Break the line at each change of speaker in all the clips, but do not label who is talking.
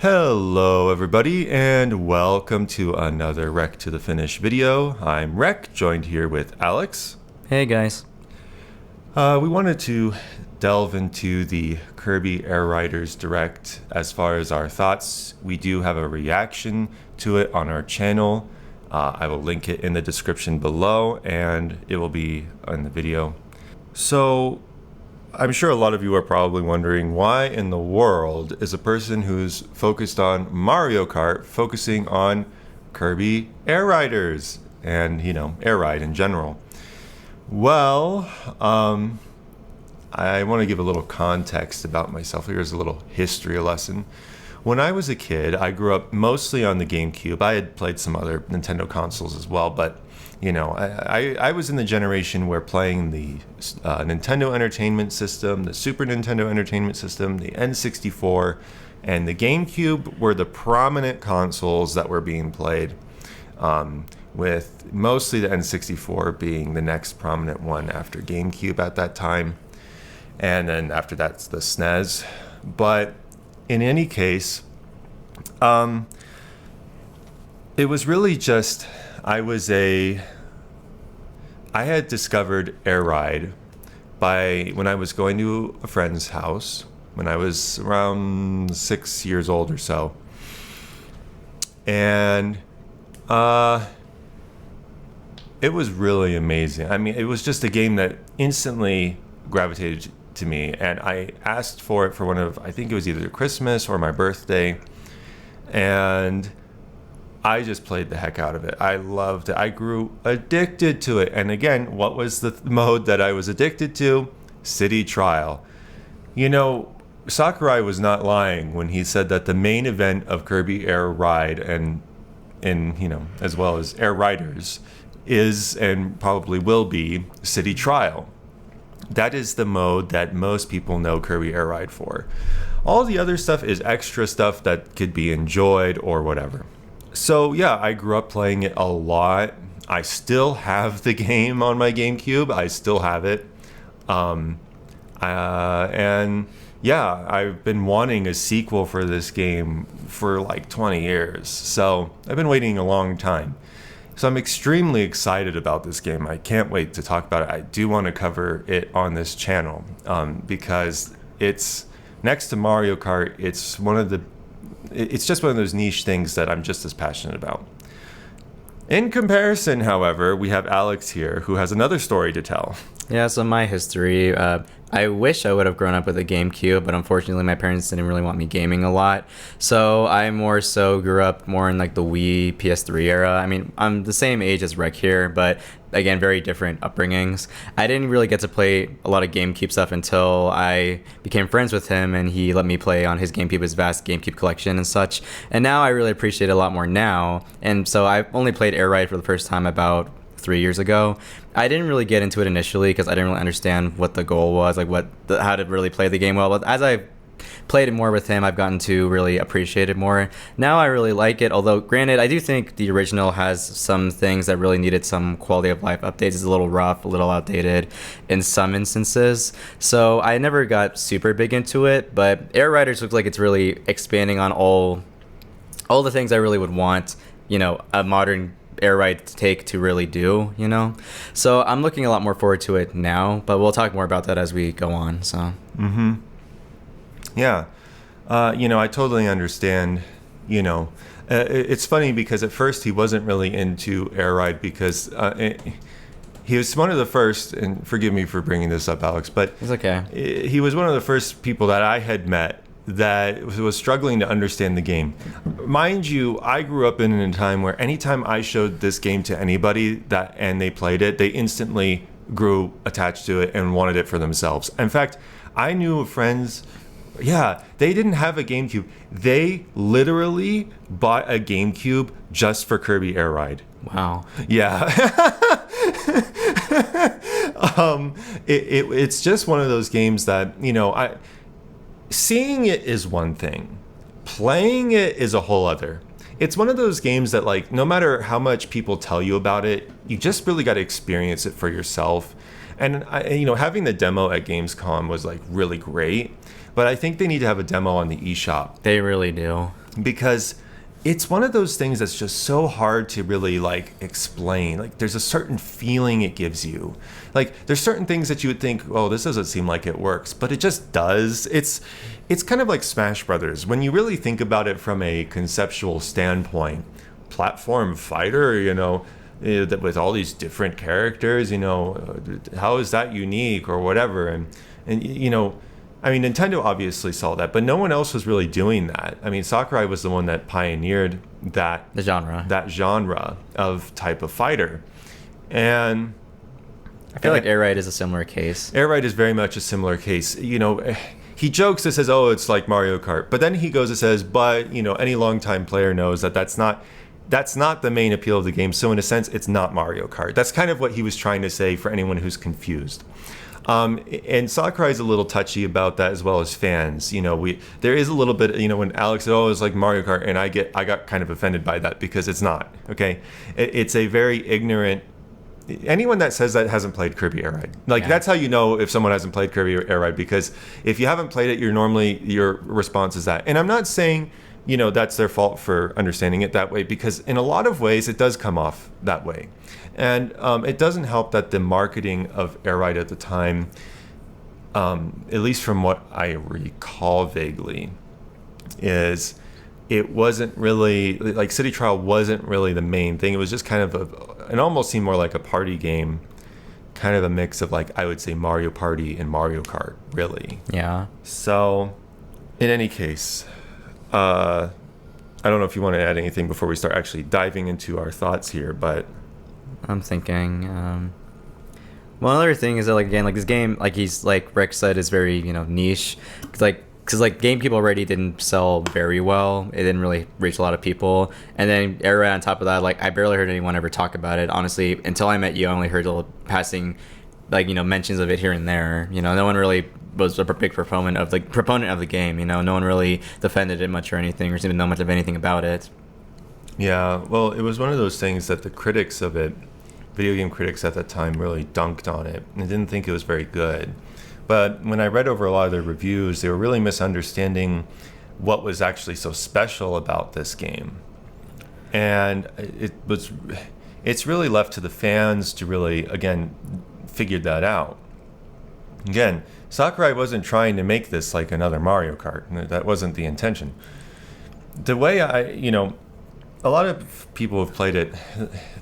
Hello everybody and welcome to another Rec to the Finish video. I'm Rec, joined here with Alex.
Hey guys.
We wanted to delve into the Kirby Air Riders Direct as far as our thoughts. We do have a reaction to it on our channel. I will link it in the description below and it will be in the video. So I'm sure a lot of you are probably wondering, why in the world is a person who's focused on Mario Kart focusing on Kirby Air Riders and, Air Ride in general? Well, I want to give a little context about myself. Here's a little history lesson. When I was a kid, I grew up mostly on the GameCube. I had played some other Nintendo consoles as well, but I was in the generation where playing the Nintendo Entertainment System, the Super Nintendo Entertainment System, the N64, and the GameCube were the prominent consoles that were being played, with mostly the N64 being the next prominent one after GameCube at that time. And then after that's the SNES. But in any case, it was really just... I had discovered Air Ride when I was going to a friend's house when I was around 6 years old or so. And it was really amazing. I mean, it was just a game that instantly gravitated to me, and I asked for it for I think it was either Christmas or my birthday, and I just played the heck out of it. I loved it. I grew addicted to it. And again, what was the mode that I was addicted to? City Trial. Sakurai was not lying when he said that the main event of Kirby Air Ride and as well as Air Riders is and probably will be City Trial. That is the mode that most people know Kirby Air Ride for. All the other stuff is extra stuff that could be enjoyed or whatever. So yeah, I grew up playing it a lot. I still have the game on my GameCube. I still have it. And yeah, I've been wanting a sequel for this game for like 20 years. So I've been waiting a long time. So I'm extremely excited about this game. I can't wait to talk about it. I do want to cover it on this channel because it's next to Mario Kart. It's just one of those niche things that I'm just as passionate about. In comparison, however, we have Alex here, who has another story to tell.
Yeah, so my history, I wish I would have grown up with a GameCube, but unfortunately my parents didn't really want me gaming a lot. So I more so grew up more in like the Wii, PS3 era. I mean, I'm the same age as Rec here, but again, very different upbringings. I didn't really get to play a lot of GameCube stuff until I became friends with him and he let me play on his GameCube, his vast GameCube collection and such. And now I really appreciate it a lot more now. And so I only played Air Ride for the first time about 3 years ago. I didn't really get into it initially because I didn't really understand what the goal was, like how to really play the game well. But as I played it more with him, I've gotten to really appreciate it more. Now I really like it, although granted, I do think the original has some things that really needed some quality of life updates. It's a little rough, a little outdated in some instances. So I never got super big into it, but Air Riders looks like it's really expanding on all the things I really would want, a modern Air Ride take to really do, So I'm looking a lot more forward to it now, but we'll talk more about that as we go on. So
Yeah. I totally understand. It's funny because at first he wasn't really into Air Ride because he was one of the first, and forgive me for bringing this up, Alex, but
it's okay.
He was one of the first people that I had met that was struggling to understand the game. Mind you, I grew up in a time where anytime I showed this game to anybody and they played it, they instantly grew attached to it and wanted it for themselves. In fact, I knew of friends, they didn't have a GameCube. They literally bought a GameCube just for Kirby Air Ride.
Wow.
Yeah. It's just one of those games that, seeing it is one thing. Playing it is a whole other. It's one of those games that, like, no matter how much people tell you about it, you just really got to experience it for yourself. And having the demo at Gamescom was like really great, but I think they need to have a demo on the eShop.
They really do.
because it's one of those things that's just so hard to really like explain. Like there's a certain feeling it gives you. Like there's certain things that you would think, oh, this doesn't seem like it works, but it just does. It's kind of like Smash Brothers. When you really think about it from a conceptual standpoint, platform fighter, that with all these different characters, how is that unique or whatever? And I mean, Nintendo obviously saw that, but no one else was really doing that. I mean, Sakurai was the one that pioneered that genre of type of fighter. And
I feel like Air Ride is a similar case.
Air Ride is very much a similar case. He jokes and says, oh, it's like Mario Kart. But then he goes and says, but, any longtime player knows that that's not the main appeal of the game. So in a sense, it's not Mario Kart. That's kind of what he was trying to say for anyone who's confused. And Sakurai's a little touchy about that as well as fans. There is a little bit, when Alex said, oh, it's like Mario Kart, and I got kind of offended by that because it's not, okay? It's a very ignorant, anyone that says that hasn't played Kirby Air Ride. That's how you know if someone hasn't played Kirby Air Ride, because if you haven't played it, your response is that. And I'm not saying, that's their fault for understanding it that way, because in a lot of ways, it does come off that way. And it doesn't help that the marketing of Air Ride at the time, at least from what I recall vaguely, is it wasn't really, like City Trial wasn't really the main thing. It was just kind of it almost seemed more like a party game, kind of a mix of I would say Mario Party and Mario Kart, really.
Yeah.
So, in any case, I don't know if you want to add anything before we start actually diving into our thoughts here, but...
I'm thinking, one other thing is that, this game, he's, like Rick said, is very, niche. Because GameCube already didn't sell very well. It didn't really reach a lot of people. And then Air Ride on top of that, I barely heard anyone ever talk about it. Honestly, until I met you, I only heard little passing, mentions of it here and there. No one really was a big proponent of the game. No one really defended it much or anything, or seemed to know much of anything about it.
Yeah, well, it was one of those things that the critics of it, video game critics at that time, really dunked on it and didn't think it was very good. But when I read over a lot of their reviews, they were really misunderstanding what was actually so special about this game. And it's really left to the fans to really, again, figure that out. Again, Sakurai wasn't trying to make this like another Mario Kart. That wasn't the intention. The way a lot of people have played it.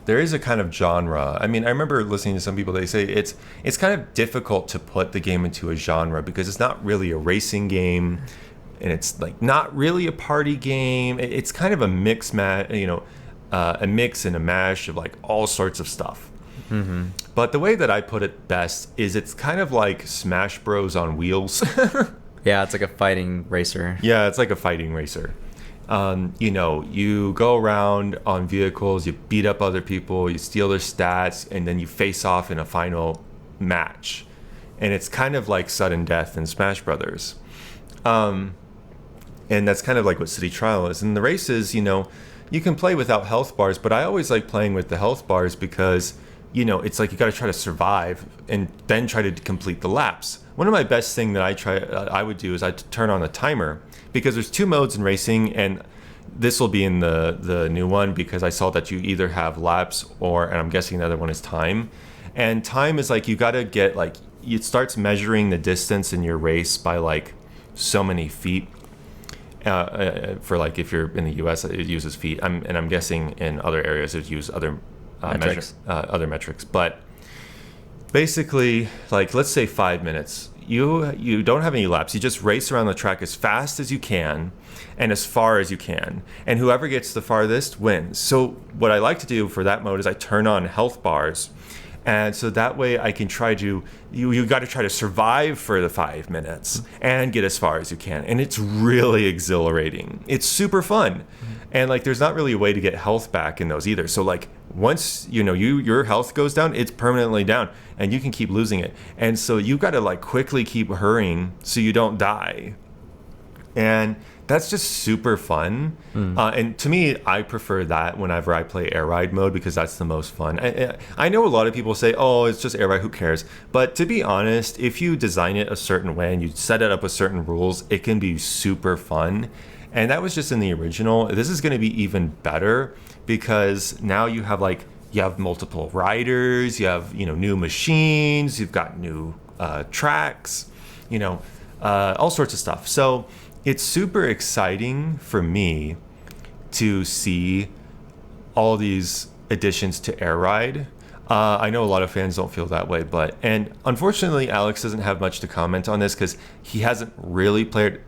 There is a kind of genre. I mean, I remember listening to some people, they say it's kind of difficult to put the game into a genre because it's not really a racing game, and it's not really a party game. It's kind of a mix a mix and a mash of all sorts of stuff. Mm-hmm. But the way that I put it best is it's kind of like Smash Bros on wheels.
Yeah, it's like a fighting racer.
Yeah, it's like a fighting racer. You go around on vehicles, you beat up other people, you steal their stats, and then you face off in a final match. And it's kind of like sudden death in Smash Brothers. And that's kind of like what City Trial is. And the races, you can play without health bars, but I always like playing with the health bars because, it's like you got to try to survive and then try to complete the laps. One of my best thing that I would do is I'd turn on a timer, because there's two modes in racing, and this will be in the new one because I saw that you either have laps and I'm guessing the other one is time. And time is you got to get it starts measuring the distance in your race by so many feet. For if you're in the US, it uses feet. I'm guessing in other areas it uses other metrics. But basically, let's say 5 minutes. You don't have any laps. You just race around the track as fast as you can and as far as you can. And whoever gets the farthest wins. So what I like to do for that mode is I turn on health bars. And so that way I can try to, you got to try to survive for the 5 minutes and get as far as you can. And it's really exhilarating. It's super fun. And there's not really a way to get health back in those either. So once your health goes down, it's permanently down, and you can keep losing it. And so you got to quickly keep hurrying so you don't die. And that's just super fun. And to me, I prefer that whenever I play Air Ride mode because that's the most fun. I know a lot of people say, oh, it's just Air Ride, who cares? But to be honest, if you design it a certain way and you set it up with certain rules, it can be super fun. And that was just in the original. This is going to be even better because now you have multiple riders, you have, new machines, you've got new tracks, all sorts of stuff. So it's super exciting for me to see all these additions to Air Ride. I know a lot of fans don't feel that way, and unfortunately, Alex doesn't have much to comment on this because he hasn't really played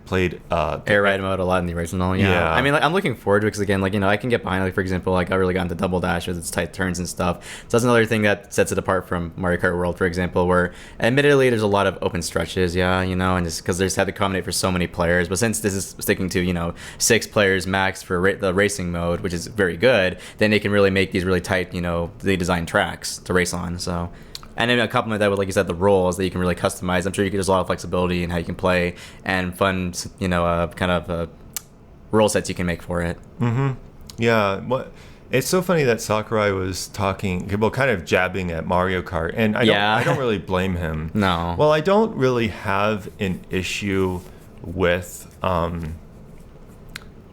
Air Ride mode a lot in the original. Yeah. I mean, I'm looking forward to it because again, I can get behind, for example, I really got into Double Dash with its tight turns and stuff. So that's another thing that sets it apart from Mario Kart World, for example, where admittedly there's a lot of open stretches, and just because they just had to accommodate for so many players. But since this is sticking to 6 players max for the racing mode, which is very good, then they can really make these really tight, they design tracks to race on. So, and then complement that with, like you said, the roles that you can really customize. I'm sure there's a lot of flexibility in how you can play and fun, role sets you can make for it.
Yeah. It's so funny that Sakurai was talking, kind of jabbing at Mario Kart, and I don't really blame him.
No.
Well, I don't really have an issue with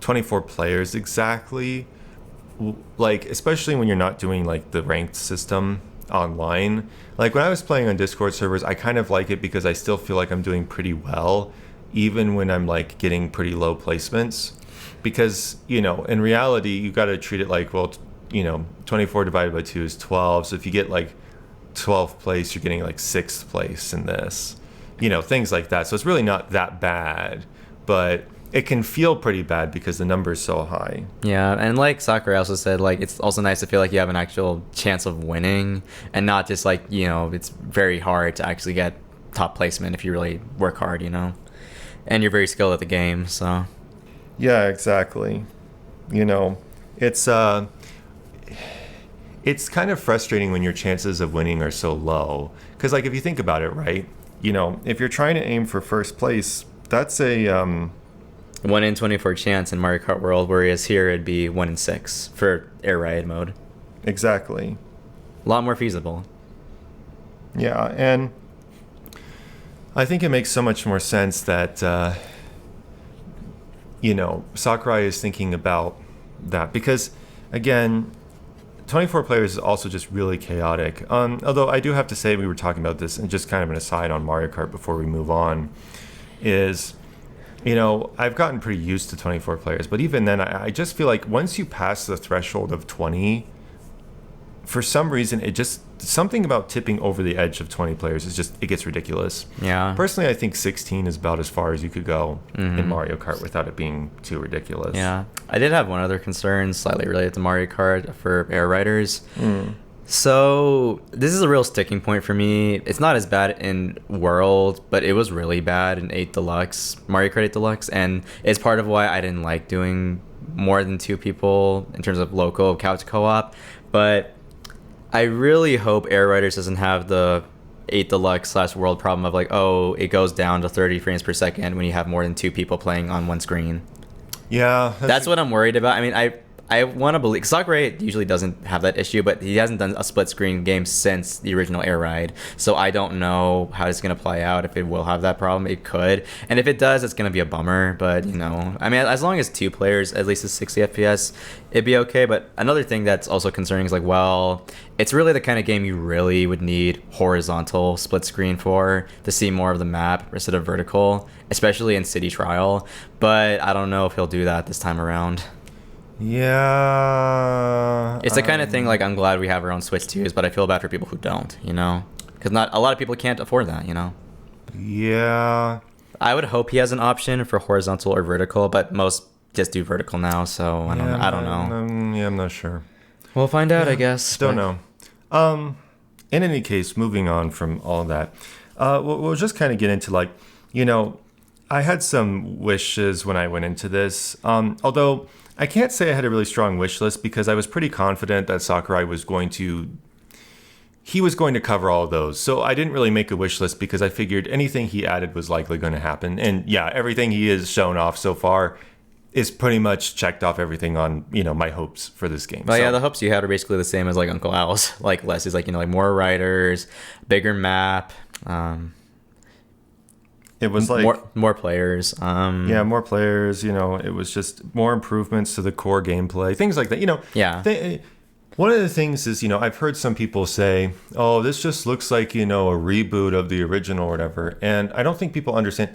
24 players exactly. Especially when you're not doing the ranked system online. When I was playing on Discord servers, I kind of like it because I still feel like I'm doing pretty well, even when I'm getting pretty low placements. Because, in reality, you got to treat it 24 divided by 2 is 12. So if you get 12th place, you're getting 6th place in this, things like that. So it's really not that bad, but it can feel pretty bad because the number is so high.
Yeah, and like Sakurai also said, it's also nice to feel like you have an actual chance of winning and not just it's very hard to actually get top placement if you really work hard, and you're very skilled at the game, so.
Yeah, exactly. It's kind of frustrating when your chances of winning are so low. Because if you think about it, right, if you're trying to aim for first place, that's a
1 in 24 chance in Mario Kart World, whereas here it'd be 1 in 6 for Air Ride mode.
Exactly.
A lot more feasible.
Yeah, and I think it makes so much more sense that Sakurai is thinking about that because, again, 24 players is also just really chaotic. Although I do have to say, we were talking about this, and just kind of an aside on Mario Kart before we move on, is I've gotten pretty used to 24 players, but even then, I just feel like once you pass the threshold of 20, for some reason, something about tipping over the edge of 20 players it gets ridiculous.
Yeah.
Personally, I think 16 is about as far as you could go in Mario Kart without it being too ridiculous.
Yeah. I did have one other concern slightly related to Mario Kart for Air Riders. So this is a real sticking point for me. It's not as bad in World, but it was really bad in 8 Deluxe, Mario Kart 8 Deluxe, and it's part of why I didn't like doing more than 2 people in terms of local couch co-op. But I really hope Air Riders doesn't have the 8 Deluxe / World problem of it goes down to 30 frames per second when you have more than 2 people playing on one screen.
Yeah.
That's what I'm worried about. I mean, I want to believe Sakurai usually doesn't have that issue, but he hasn't done a split screen game since the original Air Ride, so I don't know how it's going to play out. If it will have that problem, it could, and if it does, it's going to be a bummer. But I mean, as long as 2 players, at least at 60 FPS, it'd be okay. But another thing that's also concerning is it's really the kind of game you really would need horizontal split screen for to see more of the map instead of vertical, especially in City Trial. But I don't know if he'll do that this time around.
Yeah.
It's the kind of thing I'm glad we have our own Switch 2s, but I feel bad for people who don't, because not a lot of people can't afford that,
Yeah.
I would hope he has an option for horizontal or vertical, but most just do vertical now, so I don't know.
Yeah, I'm not sure.
We'll find out, I guess.
Don't know. In any case, moving on from all that, we'll just kind of get into I had some wishes when I went into this, although I can't say I had a really strong wish list because I was pretty confident that Sakurai was going to cover all of those. So I didn't really make a wish list because I figured anything he added was likely going to happen. And yeah, everything he has shown off so far is pretty much checked off everything on, my hopes for this game.
Well, yeah, the hopes you had are basically the same as Uncle Al's. Less is more riders, bigger map.
it was like
more players.
yeah, more players. It was just more improvements to the core gameplay, things like that.
Yeah.
One of the things is, I've heard some people say, "Oh, this just looks like a reboot of the original or whatever," and I don't think people understand.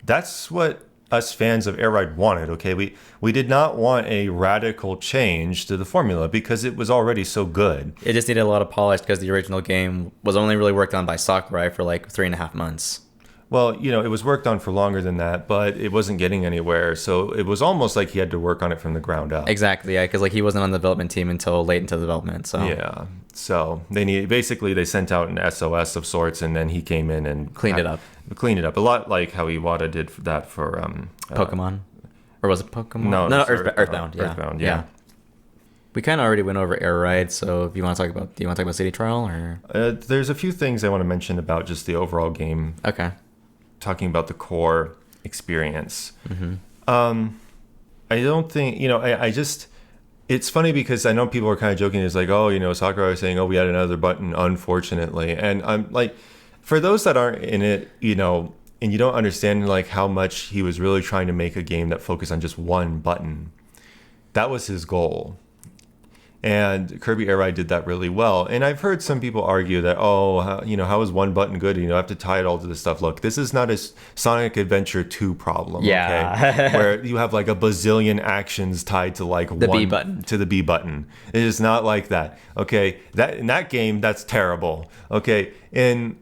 That's what us fans of Air Ride wanted. Okay, we did not want a radical change to the formula because it was already so good.
It just needed a lot of polish because the original game was only really worked on by Sakurai for like 3.5 months.
Well, it was worked on for longer than that, but it wasn't getting anywhere. So it was almost like he had to work on it from the ground up.
Exactly, yeah, because like he wasn't on the development team until late into development. So
yeah, so they sent out an SOS of sorts, and then he came in and
cleaned it up.
Cleaned it up a lot, like how Iwata did that for
Pokemon, or was it Pokemon?
No,
Earthbound. Yeah.
Earthbound. Yeah.
We kind of already went over Air Ride, so if you want to talk about, do you want to talk about City Trial or?
There's a few things I want to mention about just the overall game.
Okay.
Talking about the core experience.
Mm-hmm.
I don't think, I just, it's funny because I know people are kind of joking. It's like, oh, Sakurai was saying, oh, we had another button, unfortunately. And I'm like, for those that aren't in it, and you don't understand like how much he was really trying to make a game that focused on just one button. That was his goal. And Kirby Air Ride did that really well. And I've heard some people argue that, how is one button good? I have to tie it all to this stuff. Look, this is not a Sonic Adventure 2 problem.
Yeah.
Okay? Where you have like a bazillion actions tied to like
the B button.
To the B button. It is not like that. Okay. In that game, that's terrible. Okay. In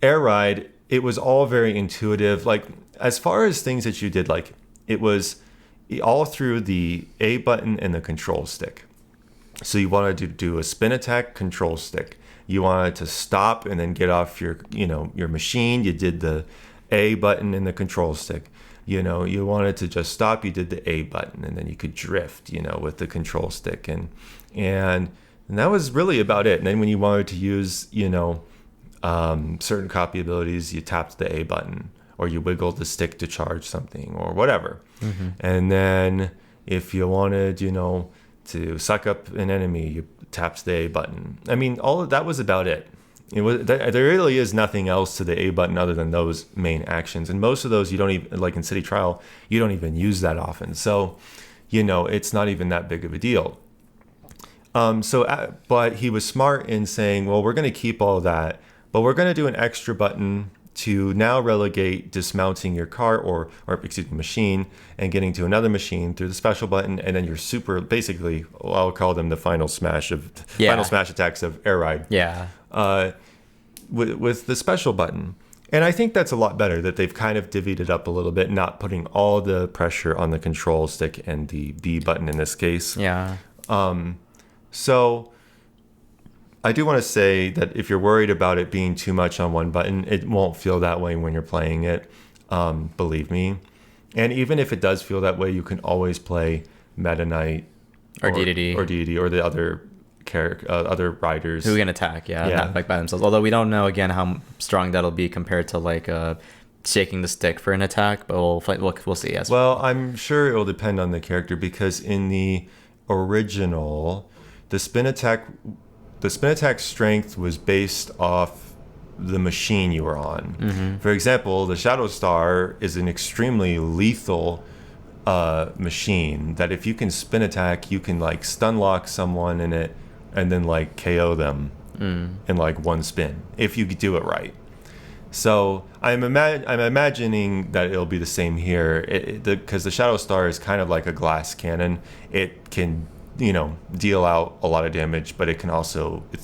Air Ride, it was all very intuitive. Like as far as things that you did, like it was all through the A button and the control stick. So you wanted to do a spin attack, control stick. You wanted to stop and then get off your machine. You did the A button and the control stick. You wanted to just stop. You did the A button, and then you could drift, with the control stick, and that was really about it. And then when you wanted to use, certain copy abilities, you tapped the A button, or you wiggled the stick to charge something, or whatever. Mm-hmm. And then if you wanted, to suck up an enemy, you tapped the A button. I mean, all of that was about it. There really is nothing else to the A button other than those main actions. And most of those you don't even, like in City Trial, you don't even use that often. So, it's not even that big of a deal. But he was smart in saying, well, we're going to keep all that, but we're going to do an extra button to now relegate dismounting your car or machine and getting to another machine through the special button, and then you're basically, I'll call them the final smash attacks of Air Ride.
Yeah.
With the special button. And I think that's a lot better that they've kind of divvied it up a little bit, not putting all the pressure on the control stick and the B button in this case.
Yeah.
So I do want to say that if you're worried about it being too much on one button, it won't feel that way when you're playing it. Believe me. And even if it does feel that way, you can always play Meta Knight
or DDD
or the other other riders
who can attack. Not like by themselves. Although we don't know again how strong that'll be compared to like shaking the stick for an attack. But we'll see. Yes.
Well, I'm sure it will depend on the character because in the original, the spin attack strength was based off the machine you were on. Mm-hmm. For example, the Shadow Star is an extremely lethal machine that if you can spin attack, you can like stun lock someone in it and then like KO them in like one spin if you do it right. So I'm imagining that it'll be the same here because the Shadow Star is kind of like a glass cannon. It can deal out a lot of damage, but it's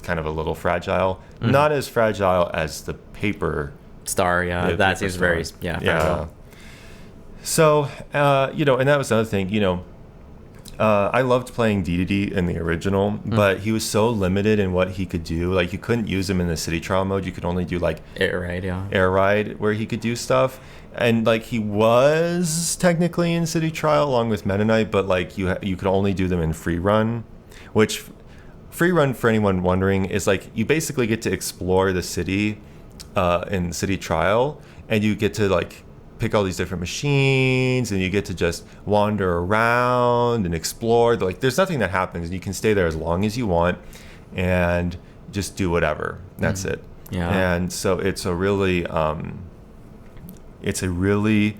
kind of a little fragile. Mm-hmm. Not as fragile as the paper
star. Yeah, that seems very fragile.
Yeah. So, and that was another thing, I loved playing DDD in the original, but he was so limited in what he could do. Like, you couldn't use him in the City Trial mode. You could only do, like...
Air
Ride, where he could do stuff. And, like, he was technically in City Trial along with Meta Knight, but, like, you could only do them in Free Run, which... Free Run, for anyone wondering, is, like, you basically get to explore the city in City Trial, and you get to, like... pick all these different machines and you get to just wander around and explore. Like, there's nothing that happens and you can stay there as long as you want and just do whatever. That's it.
Yeah.
And so it's a really It's a really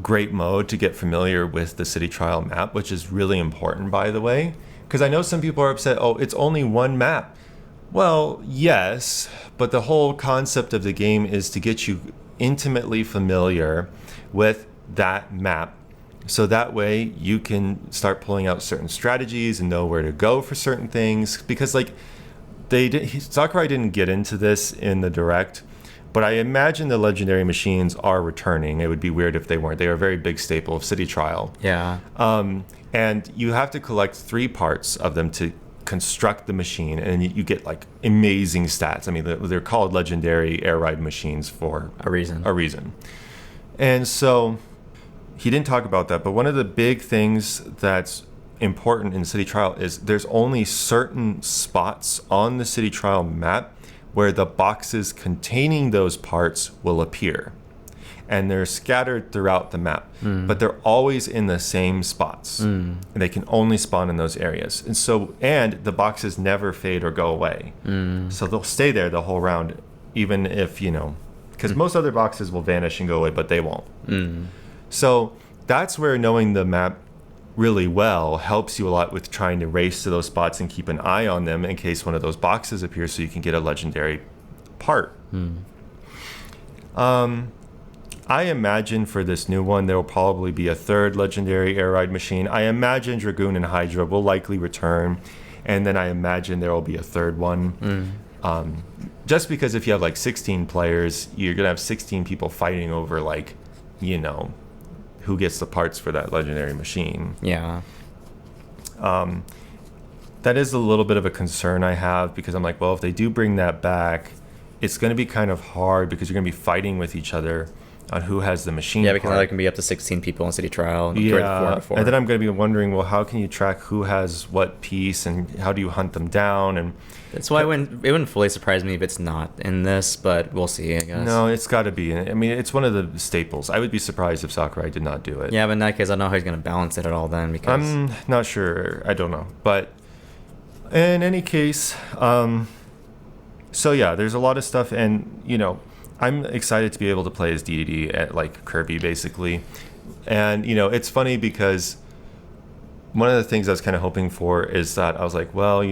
great mode to get familiar with the city trial map, which is really important, by the way, because I know some people are upset, oh, it's only one map. Well, yes, but the whole concept of the game is to get you intimately familiar with that map, so that way you can start pulling out certain strategies and know where to go for certain things. Because like Sakurai didn't get into this in the direct, but I imagine the legendary machines are returning. It would be weird if they weren't. They are a very big staple of City Trial.
Yeah.
And you have to collect 3 parts of them to construct the machine, and you get like amazing stats. I mean, they're called legendary air ride machines for
A reason.
And so he didn't talk about that, but one of the big things that's important in City Trial is there's only certain spots on the City Trial map where the boxes containing those parts will appear. And they're scattered throughout the map, but they're always in the same spots. And they can only spawn in those areas. And the boxes never fade or go away. So they'll stay there the whole round, even if, because most other boxes will vanish and go away, but they won't. So that's where knowing the map really well helps you a lot with trying to race to those spots and keep an eye on them in case one of those boxes appears, so you can get a legendary part. I imagine for this new one, there will probably be a 3rd legendary air ride machine. I imagine Dragoon and Hydra will likely return, and then I imagine there will be a 3rd one. Just because if you have like 16 players, you're going to have 16 people fighting over like, who gets the parts for that legendary machine.
Yeah.
That is a little bit of a concern I have, because I'm like, well, if they do bring that back, it's going to be kind of hard because you're going to be fighting with each other on who has the machine.
Yeah, because
part.
there can be up to 16 people in City Trial.
Yeah, and then I'm going to be wondering, well, how can you track who has what piece, and how do you hunt them down? And
that's why it wouldn't fully surprise me if it's not in this, but we'll see, I guess.
No, it's got to be. I mean, it's one of the staples. I would be surprised if Sakurai did not do it.
Yeah, but in that case, I don't know how he's going to balance it at all then. Because
I'm not sure. I don't know. But in any case, so yeah, there's a lot of stuff, and I'm excited to be able to play as DDD at like Kirby basically. And it's funny because one of the things I was kind of hoping for is that I was like, well,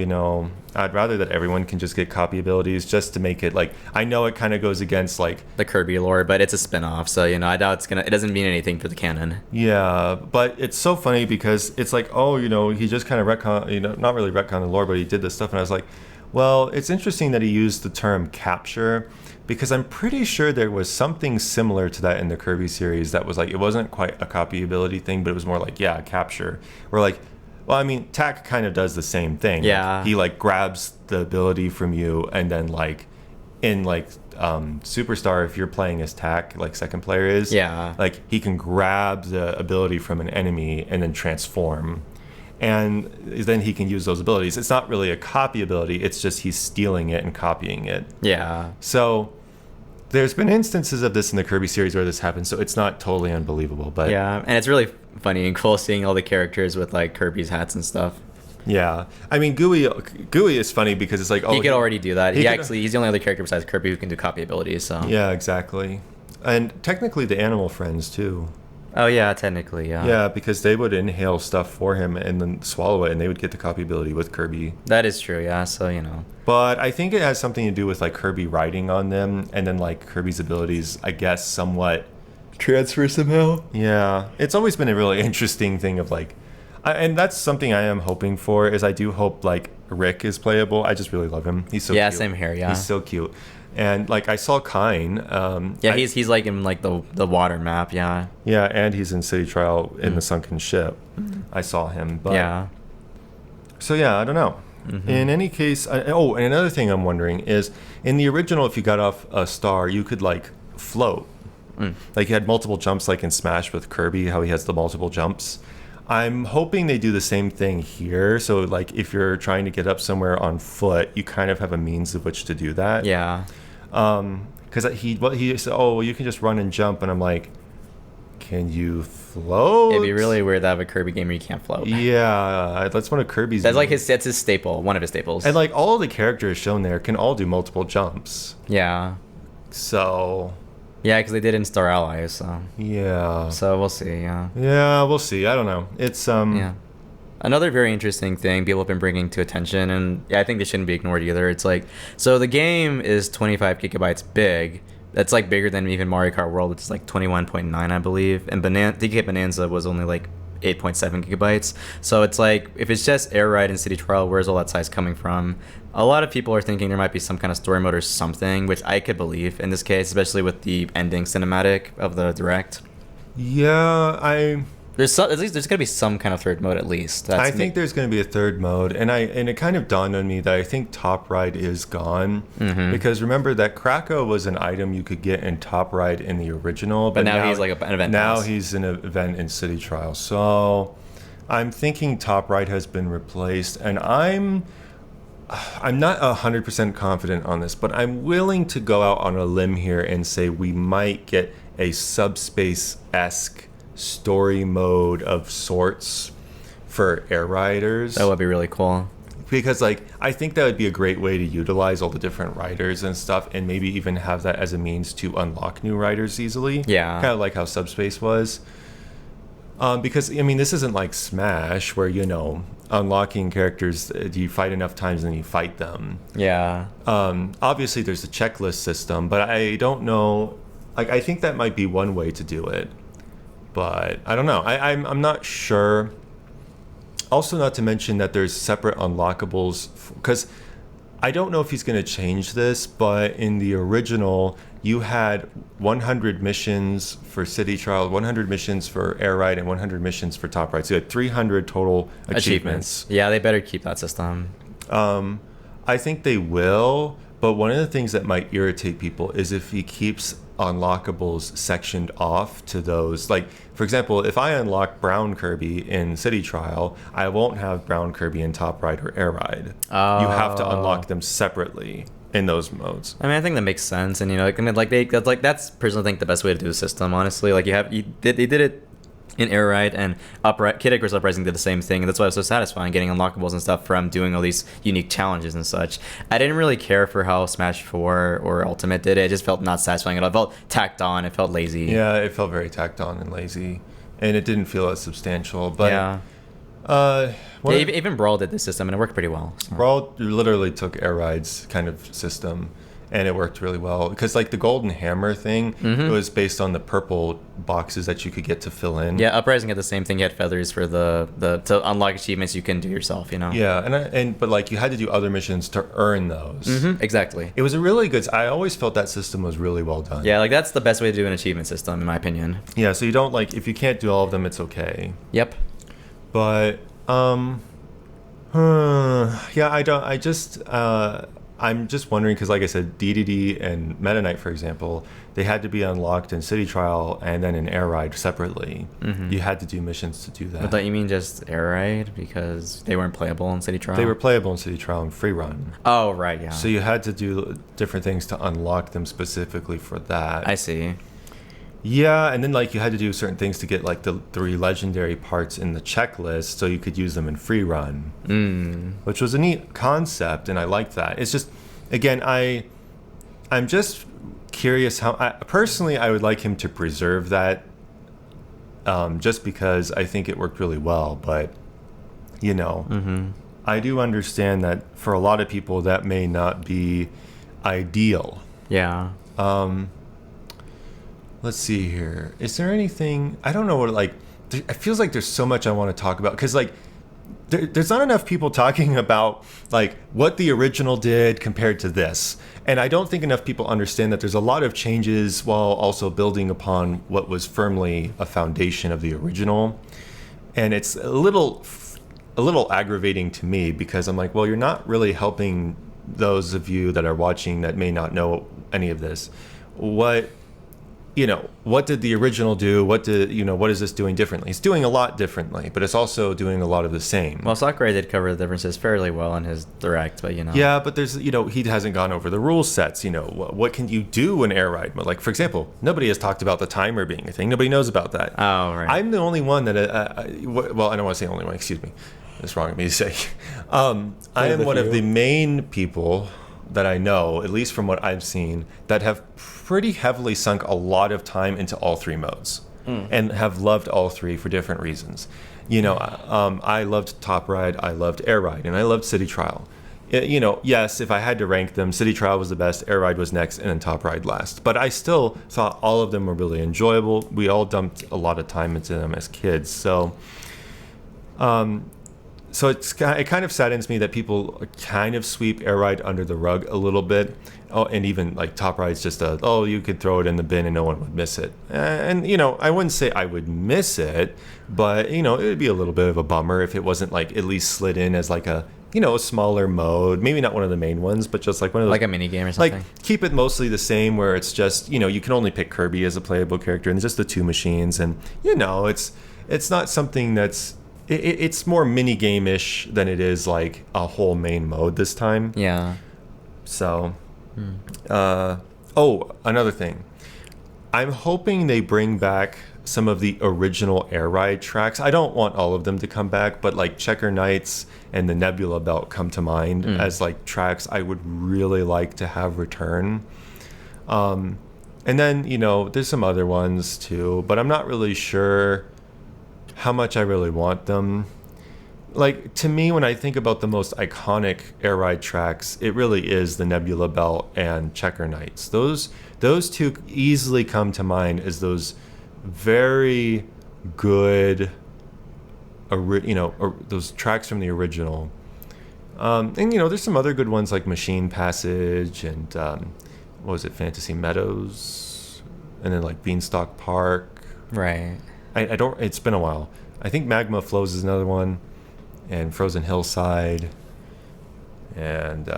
I'd rather that everyone can just get copy abilities, just to make it like, I know it kind of goes against like
the Kirby lore, but it's a spin-off, so I doubt it doesn't mean anything for the canon.
Yeah, but it's so funny because it's like, oh, he just kind of retcon, not really retcon the lore, but he did this stuff, and I was like, well, it's interesting that he used the term capture, because I'm pretty sure there was something similar to that in the Kirby series that was like, it wasn't quite a copy ability thing, but it was more like, yeah, capture. Or like, well, I mean, Tak kind of does the same thing.
Yeah.
He like grabs the ability from you, and then like in like Superstar, if you're playing as Tak, like second player is,
yeah,
like he can grab the ability from an enemy and then transform. And then he can use those abilities. It's not really a copy ability. It's just he's stealing it and copying it.
Yeah.
So there's been instances of this in the Kirby series where this happens, so it's not totally unbelievable. But
yeah, and it's really funny and cool seeing all the characters with like Kirby's hats and stuff.
Yeah, I mean, Gooey is funny because it's like, oh,
he could already do that. He's the only other character besides Kirby who can do copy abilities. So
yeah, exactly. And technically the animal friends too.
Oh yeah, technically, yeah.
Yeah, because they would inhale stuff for him and then swallow it, and they would get the copy ability with Kirby.
That is true, yeah. So
But I think it has something to do with like Kirby riding on them, and then like Kirby's abilities, I guess, somewhat transfer somehow. Yeah, it's always been a really interesting thing of like, and that's something I am hoping for. Is I do hope like Rick is playable. I just really love him. He's so
yeah,
cute.
Same here. Yeah,
he's so cute. And like I saw Kine.
He's like in like the water map. Yeah.
Yeah, and he's in City Trial in the sunken ship. I saw him. But
yeah.
So yeah, I don't know. In any case, and another thing I'm wondering is in the original, if you got off a star, you could like float. Like you had multiple jumps, like in Smash with Kirby, how he has the multiple jumps. I'm hoping they do the same thing here. So like if you're trying to get up somewhere on foot, you kind of have a means of which to do that.
Yeah.
Because he said, oh, well, you can just run and jump, and I'm like, can you float?
It'd be really weird to have a Kirby game where you can't float.
Yeah, that's one of Kirby's.
That's his staple, one of his staples.
And like all the characters shown there can all do multiple jumps.
Yeah.
So.
Yeah, because they did in Star Allies, so
Yeah.
we'll see. Yeah.
Yeah, we'll see. I don't know. It's
Yeah. Another very interesting thing people have been bringing to attention, and yeah, I think this shouldn't be ignored either. It's like, so the game is 25 gigabytes big. That's like bigger than even Mario Kart World, which is like 21.9, I believe. And DK Bonanza was only like 8.7 gigabytes. So it's like, if it's just Air Ride and City Trial, where's all that size coming from? A lot of people are thinking there might be some kind of story mode or something, which I could believe in this case, especially with the ending cinematic of the direct.
yeah,
At least there's gonna be some kind of third mode at least.
I think there's going to be a third mode, and it kind of dawned on me that I think Top Ride is gone because remember that Krakow was an item you could get in Top Ride in the original,
but now he's like an event.
Now
pass.
he's an event in City Trial, so I'm thinking Top Ride has been replaced, and I'm not 100% confident on this, but I'm willing to go out on a limb here and say we might get a Subspace-esque story mode of sorts for Air Riders.
That would be really cool.
Because like I think that would be a great way to utilize all the different riders and stuff, and maybe even have that as a means to unlock new riders easily.
Yeah.
Kind of like how Subspace was. Because I mean, this isn't like Smash where unlocking characters, you fight enough times and then you fight them.
Yeah.
Obviously, there's a checklist system, but I don't know. Like I think that might be one way to do it. But I don't know. I'm not sure. Also, not to mention that there's separate unlockables, because I don't know if he's going to change this, but in the original, you had 100 missions for City Trial, 100 missions for Air Ride, and 100 missions for Top Ride. So you had 300 total achievements.
Yeah, they better keep that system.
I think they will, but one of the things that might irritate people is if he keeps unlockables sectioned off to those. Like, for example, if I unlock Brown Kirby in City Trial, I won't have Brown Kirby in Top Ride or Air Ride. You have to unlock them separately in those modes.
I mean, I think that makes sense, and that's personally think the best way to do the system. Honestly, like they did it in Air Ride, and Kid Icarus Uprising did the same thing, and that's why it was so satisfying getting unlockables and stuff from doing all these unique challenges and such. I didn't really care for how Smash 4 or Ultimate did it. It just felt not satisfying at all. It felt tacked on. It felt lazy.
Yeah, it felt very tacked on and lazy, and it didn't feel as substantial. But
yeah. Even Brawl did this system, and it worked pretty well. So.
Brawl literally took Air Ride's kind of system, and it worked really well. Because like the Golden Hammer thing, it was based on the purple boxes that you could get to fill in.
Yeah, Uprising had the same thing. You had feathers for the to unlock achievements you can do yourself.
Yeah, but like you had to do other missions to earn those.
Exactly.
It was a really good. I always felt that system was really well done.
Yeah, like that's the best way to do an achievement system, in my opinion.
Yeah, so you don't like if you can't do all of them, it's okay.
Yep.
But yeah, I don't. I'm just wondering because, like I said, DDD and Meta Knight, for example, they had to be unlocked in City Trial and then in Air Ride separately. You had to do missions to do that.
I thought you mean just Air Ride because they weren't playable in City Trial?
They were playable in City Trial and Free Run.
Oh, right, yeah.
So you had to do different things to unlock them specifically for that.
I see.
Yeah, and then like you had to do certain things to get like the 3 legendary parts in the checklist so you could use them in Free Run, which was a neat concept, and I liked that. It's just, again, I'm just curious how, personally, I would like him to preserve that, just because I think it worked really well, but, I do understand that for a lot of people that may not be ideal.
Yeah.
Let's see here. Is there anything? I don't know what, like, it feels like there's so much I want to talk about. Because, like, there's not enough people talking about, like, what the original did compared to this. And I don't think enough people understand that there's a lot of changes while also building upon what was firmly a foundation of the original. And it's a little aggravating to me because I'm like, well, you're not really helping those of you that are watching that may not know any of this. What did the original do? What is this doing differently? It's doing a lot differently, but it's also doing a lot of the same.
Well, Sakurai did cover the differences fairly well in his direct, but
Yeah, but there's, he hasn't gone over the rule sets. What can you do in Air Ride mode? Like, for example, nobody has talked about the timer being a thing. Nobody knows about that.
Oh, right.
I'm the only one that, I don't want to say only one, excuse me. That's wrong of me to say. I am one of the main people that I know, at least from what I've seen, that have pretty heavily sunk a lot of time into all three modes and have loved all three for different reasons. You know, I loved Top Ride, I loved Air Ride, and I loved City Trial. You know, yes, if I had to rank them, City Trial was the best, Air Ride was next, and then Top Ride last. But I still thought all of them were really enjoyable. We all dumped a lot of time into them as kids. So it kind of saddens me that people kind of sweep Air Ride under the rug a little bit. Oh, and even like Top Ride's just you could throw it in the bin and no one would miss it. And, you know, I wouldn't say I would miss it, but, you know, it would be a little bit of a bummer if it wasn't like at least slid in as like a smaller mode. Maybe not one of the main ones, but just like one of those.
Like a mini game or something.
Like keep it mostly the same where it's just, you know, you can only pick Kirby as a playable character and just the two machines. And, you know, it's not something that's, it's more mini game-ish than it is like a whole main mode this time.
Yeah.
So, another thing. I'm hoping they bring back some of the original Air Ride tracks. I don't want all of them to come back, but like Checker Knights and the Nebula Belt come to mind as like tracks I would really like to have return. And then, you know, there's some other ones too, but I'm not really sure how much I really want them. Like, to me, when I think about the most iconic Air Ride tracks, it really is the Nebula Belt and Checker Knights. Those two easily come to mind as those very good, those tracks from the original. And, you know, there's some other good ones like Machine Passage and, Fantasy Meadows? And then, like, Beanstalk Park.
Right.
It's been a while. I think Magma Flows is another one. And Frozen Hillside. And,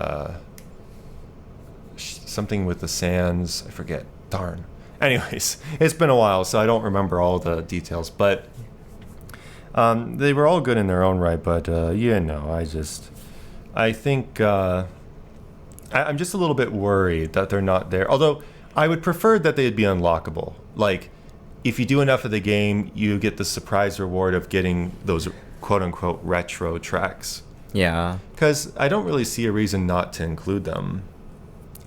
something with the sands. I forget. Darn. Anyways, it's been a while, so I don't remember all the details. But they were all good in their own right. But, I think I'm just a little bit worried that they're not there. Although, I would prefer that they'd be unlockable. Like, if you do enough of the game, you get the surprise reward of getting those quote-unquote retro tracks.
Yeah.
Because I don't really see a reason not to include them.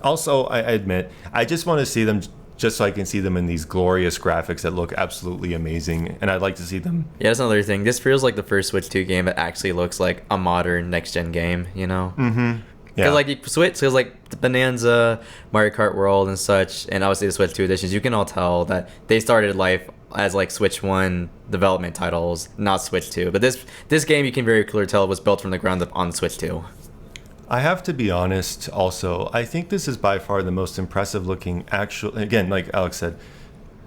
Also, I admit, I just want to see them just so I can see them in these glorious graphics that look absolutely amazing, and I'd like to see them.
Yeah, that's another thing. This feels like the first Switch 2 game that actually looks like a modern next-gen game, you know?
Mm-hmm. Yeah.
Because, like, Switch feels like the Bonanza, Mario Kart World, and such, and obviously the Switch 2 editions, you can all tell that they started life as, like, Switch 1 development titles, not Switch 2. But this game, you can very clearly tell, was built from the ground up on Switch 2.
I have to be honest, also, I think this is by far the most impressive looking actual, again, like Alex said,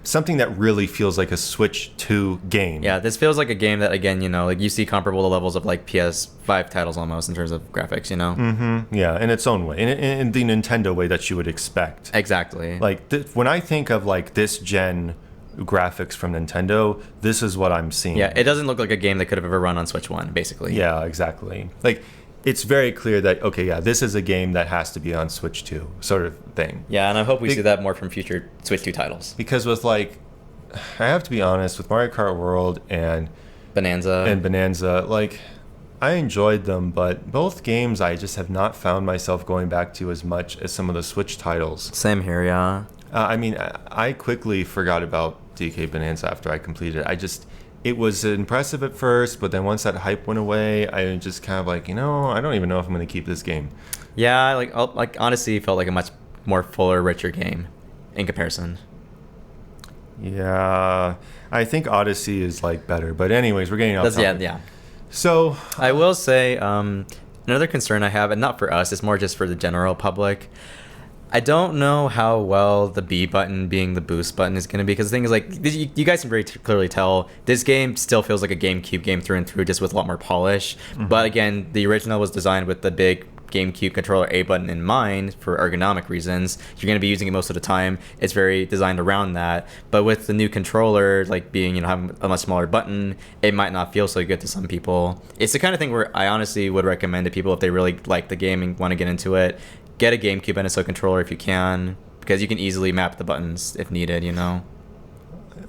something that really feels like a Switch 2 game.
Yeah, this feels like a game that, again, you know, like you see comparable to levels of like PS5 titles almost in terms of graphics, you know?
Mm-hmm. Yeah, in its own way, in the Nintendo way that you would expect.
Exactly.
Like, when I think of like this gen graphics from Nintendo, this is what I'm seeing.
Yeah, it doesn't look like a game that could have ever run on Switch 1, basically.
Yeah, exactly. Like, it's very clear that, okay, yeah, this is a game that has to be on Switch 2, sort of thing.
Yeah, and I hope we see that more from future Switch 2 titles.
Because with, like, I have to be honest, with Mario Kart World and Bonanza, like, I enjoyed them, but both games I just have not found myself going back to as much as some of the Switch titles.
Same here, yeah.
I mean, I quickly forgot about DK Bonanza after I completed it. It was impressive at first, but then once that hype went away, I just kind of like, I don't even know if I'm going to keep this game.
Yeah, like honestly, felt like a much more fuller, richer game in comparison.
Yeah, I think Odyssey is like better, but anyways, we're getting off topic.
Yeah.
So
I will say another concern I have, and not for us, it's more just for the general public. I don't know how well the B button being the boost button is going to be, because the thing is, like, you guys can very clearly tell this game still feels like a GameCube game through and through, just with a lot more polish. Mm-hmm. But again, the original was designed with the big GameCube controller A button in mind for ergonomic reasons. You're going to be using it most of the time. It's very designed around that. But with the new controller, like being, having a much smaller button, it might not feel so good to some people. It's the kind of thing where I honestly would recommend to people, if they really like the game and want to get into it, get a GameCube NSO controller if you can, because you can easily map the buttons if needed,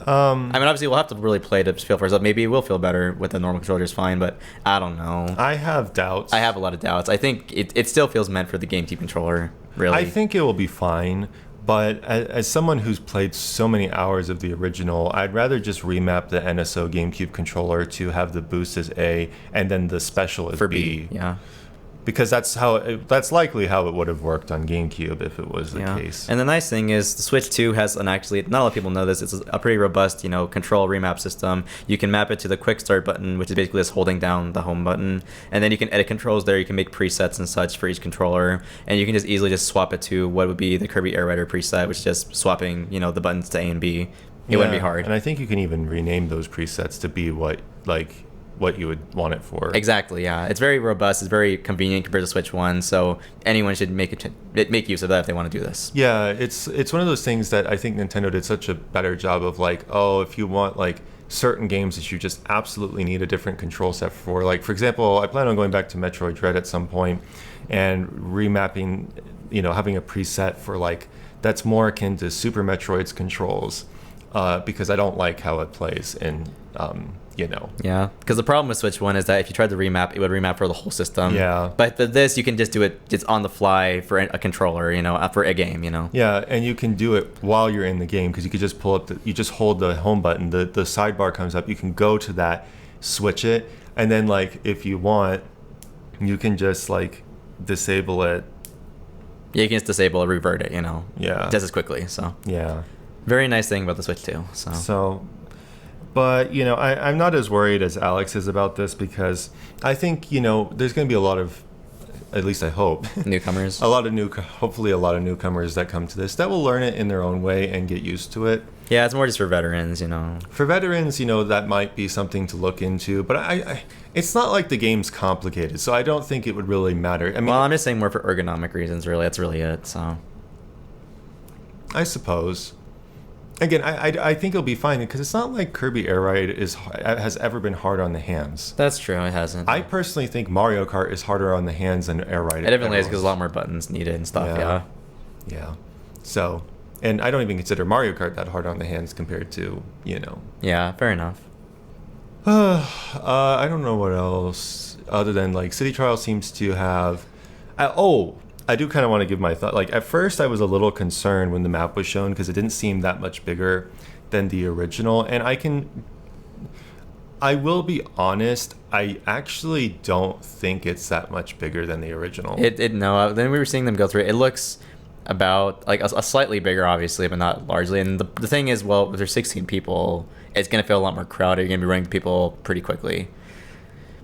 I mean, obviously, we'll have to really play to feel for ourselves. Maybe it will feel better with the normal controller just fine, but I don't know.
I have doubts.
I have a lot of doubts. I think it still feels meant for the GameCube controller, really.
I think it will be fine, but as someone who's played so many hours of the original, I'd rather just remap the NSO GameCube controller to have the boost as A and then the special as
for
B.
Yeah.
Because that's likely how it would have worked on GameCube if it was the case.
And the nice thing is the Switch 2 has not a lot of people know this, it's a pretty robust, control remap system. You can map it to the quick start button, which is basically just holding down the home button. And then you can edit controls there, you can make presets and such for each controller. And you can just easily just swap it to what would be the Kirby Air Rider preset, which is just swapping, the buttons to A and B. It wouldn't be hard.
And I think you can even rename those presets to be what you would want it for.
Exactly, yeah. It's very robust. It's very convenient compared to Switch 1. So anyone should make use of that if they want to do this.
Yeah, it's one of those things that I think Nintendo did such a better job of if you want certain games that you just absolutely need a different control set for. Like, for example, I plan on going back to Metroid Dread at some point and remapping, having a preset for that's more akin to Super Metroid's controls because I don't like how it plays in
Yeah, because the problem with Switch 1 is that if you tried to remap, it would remap for the whole system.
Yeah.
But for this, you can just do it just on the fly for a controller, for a game,
Yeah, and you can do it while you're in the game because you could just pull up, you just hold the home button, the sidebar comes up, you can go to that, switch it, and then if you want, you can just disable it.
Yeah, you can just disable it, revert it,
Yeah.
just as quickly, so.
Yeah.
Very nice thing about the Switch 2, so.
But, I'm not as worried as Alex is about this because I think, there's going to be a lot of, at least I hope,
newcomers.
Hopefully a lot of newcomers that come to this that will learn it in their own way and get used to it.
Yeah, it's more just for veterans,
For veterans, that might be something to look into. But I it's not like the game's complicated, so I don't think it would really matter. I mean,
well, I'm just saying more for ergonomic reasons, really. That's really it, so.
I suppose. Again, I think it'll be fine because it's not like Kirby Air Ride has ever been hard on the hands.
That's true, it hasn't.
I personally think Mario Kart is harder on the hands than Air Ride.
It definitely is because a lot more buttons needed and stuff, yeah.
Yeah. So, and I don't even consider Mario Kart that hard on the hands compared to,
Yeah, fair enough.
I don't know what else other than City Trial seems to have. I do kind of want to give my thought. At first, I was a little concerned when the map was shown because it didn't seem that much bigger than the original. And I will be honest, I actually don't think it's that much bigger than the original.
No. Then we were seeing them go through it. It looks about a slightly bigger, obviously, but not largely. And the thing is, well, if there's 16 people, it's going to feel a lot more crowded. You're going to be running people pretty quickly.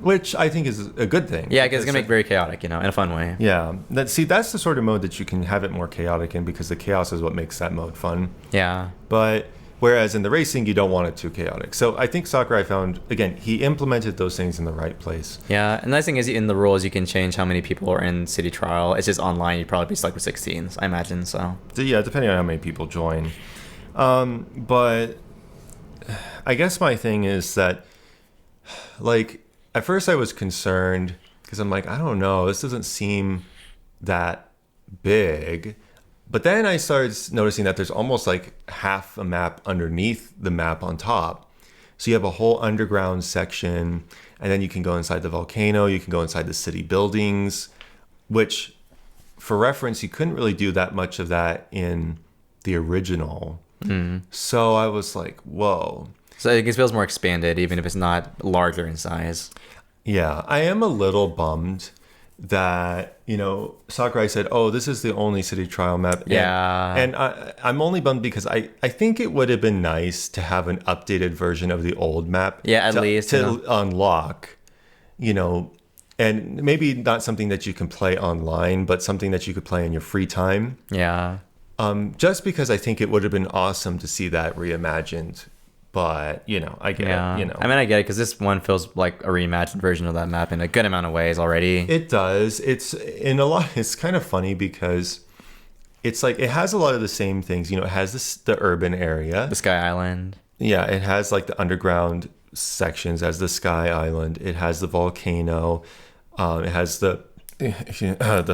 Which I think is a good thing.
Yeah, because it's going to make it very chaotic, in a fun way.
Yeah. That's the sort of mode that you can have it more chaotic in because the chaos is what makes that mode fun.
Yeah.
But whereas in the racing, you don't want it too chaotic. So I think Sakurai found, again, he implemented those things in the right place.
Yeah, and the nice thing is in the rules, you can change how many people are in City Trial. It's just online, you'd probably be stuck with 16, I imagine, so.
Yeah, depending on how many people join. But I guess my thing is that, at first I was concerned because I'm I don't know, this doesn't seem that big. But then I started noticing that there's almost half a map underneath the map on top. So you have a whole underground section, and then you can go inside the volcano, you can go inside the city buildings, which, for reference, you couldn't really do that much of that in the original. Mm. So I was whoa.
So it feels more expanded, even if it's not larger in size.
Yeah, I am a little bummed that, Sakurai said, oh, this is the only City Trial map.
Yeah.
And I'm only bummed because I think it would have been nice to have an updated version of the old map.
Yeah, at least.
To unlock, and maybe not something that you can play online, but something that you could play in your free time.
Yeah.
Just because I think it would have been awesome to see that reimagined. But, I get it,
I mean, I get it, because this one feels like a reimagined version of that map in a good amount of ways already.
It does. It's kind of funny because it's it has a lot of the same things. It has the urban area.
The Sky Island.
Yeah, it has the underground sections as the Sky Island. It has the volcano. It has the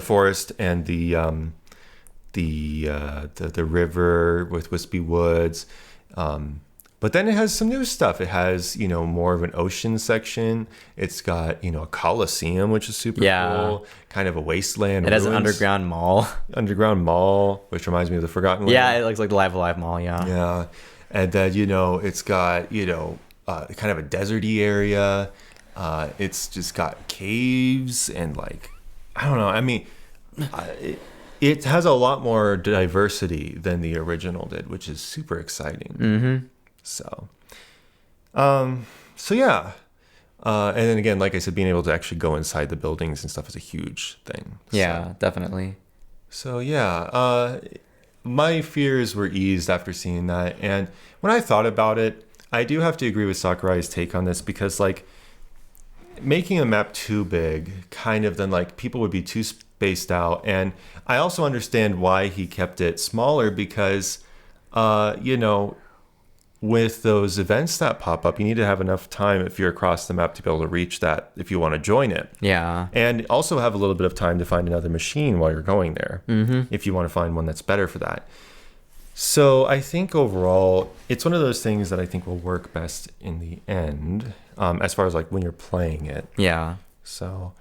forest and the river with wispy woods. But then it has some new stuff. It has, more of an ocean section. It's got, a coliseum, which is super cool. Kind of a wasteland.
It has an underground mall.
Underground mall, which reminds me of the Forgotten Land.
Yeah, it looks like the Live Alive Mall, yeah.
Yeah. And then, it's got, kind of a deserty area. It's just got caves and I don't know. I mean, it has a lot more diversity than the original did, which is super exciting.
Mm-hmm.
So yeah. And then again, like I said, being able to actually go inside the buildings and stuff is a huge thing.
Yeah, definitely.
So yeah, my fears were eased after seeing that. And when I thought about it, I do have to agree with Sakurai's take on this because making a map too big, kind of then people would be too spaced out. And I also understand why he kept it smaller because, with those events that pop up, you need to have enough time if you're across the map to be able to reach that if you want to join it.
Yeah.
And also have a little bit of time to find another machine while you're going there, if you want to find one that's better for that. So I think overall, it's one of those things that I think will work best in the end, as far as when you're playing it.
Yeah.
So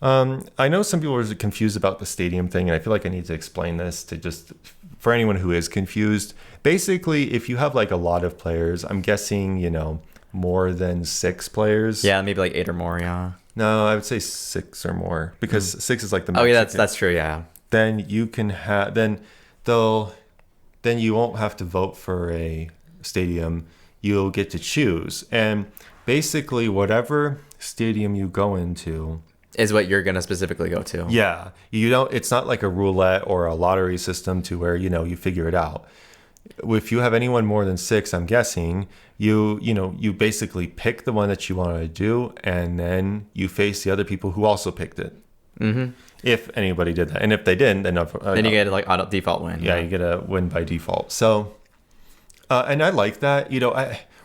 I know some people are confused about the stadium thing, and I feel like I need to explain this to just for anyone who is confused. Basically, if you have a lot of players, I'm guessing, more than 6 players.
Yeah, maybe 8 or more, yeah.
No, I would say 6 or more because 6 is the maximum.
Oh, yeah, that's true, yeah.
Then you can have then you won't have to vote for a stadium. You'll get to choose. And basically whatever stadium you go into
is what you're going to specifically go to.
Yeah. It's not like a roulette or a lottery system to where, you figure it out. If you have anyone more than 6, I'm guessing, you basically pick the one that you want to do, and then you face the other people who also picked it. Mm-hmm. If anybody did that. And if they didn't, then
you get auto default win.
Yeah, you get a win by default. So, and I like that.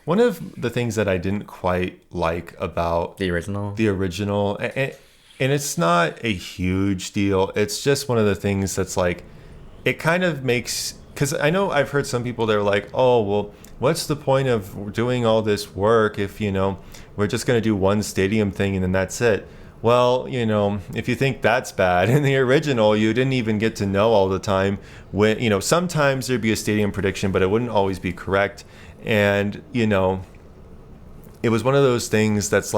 One of the things that I didn't quite like about
the original,
and it's not a huge deal. It's just one of the things that's it kind of makes, because I know I've heard some people that are like, oh, well, what's the point of doing all this work if, we're just going to do one stadium thing and then that's it. Well, if you think that's bad, in the original, you didn't even get to know all the time when, sometimes there'd be a stadium prediction, but it wouldn't always be correct. And, it was one of those things that's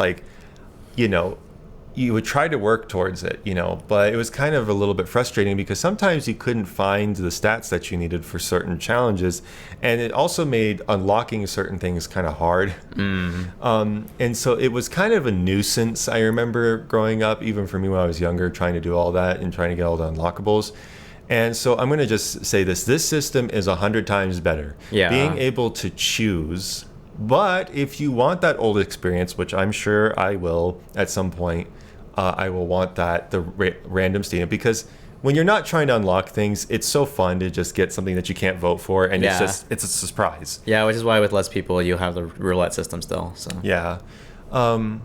you would try to work towards it, but it was kind of a little bit frustrating because sometimes you couldn't find the stats that you needed for certain challenges. And it also made unlocking certain things kind of hard. And so it was kind of a nuisance. I remember growing up, even for me when I was younger, trying to do all that and trying to get all the unlockables. And so I'm going to just say this system is 100 times better.
Yeah.
Being able to choose. But if you want that old experience, which I'm sure I will at some point, I will want the random stadium, because when you're not trying to unlock things, it's so fun to just get something that you can't vote for, and it's a surprise.
Yeah, which is why with less people, you have the roulette system still. So
yeah, and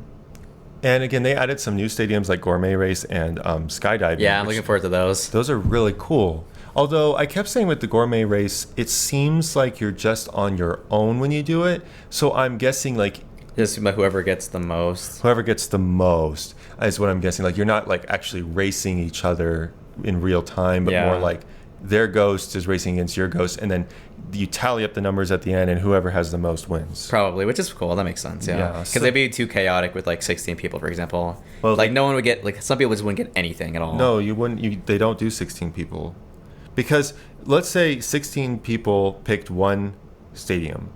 again, they added some new stadiums like Gourmet Race and skydiving.
Yeah, I'm looking forward to those.
Those are really cool. Although I kept saying with the Gourmet Race, it seems like you're just on your own when you do it. So I'm guessing
just whoever gets the most.
Whoever gets the most is what I'm guessing. You're not actually racing each other in real time, but more their ghost is racing against your ghost, and then you tally up the numbers at the end, and whoever has the most wins.
Probably, which is cool. That makes sense. Yeah, because they'd be too chaotic with 16 people, for example. Well, no one would get some people just wouldn't get anything at all.
No, you wouldn't. They don't do 16 people, because let's say 16 people picked one stadium.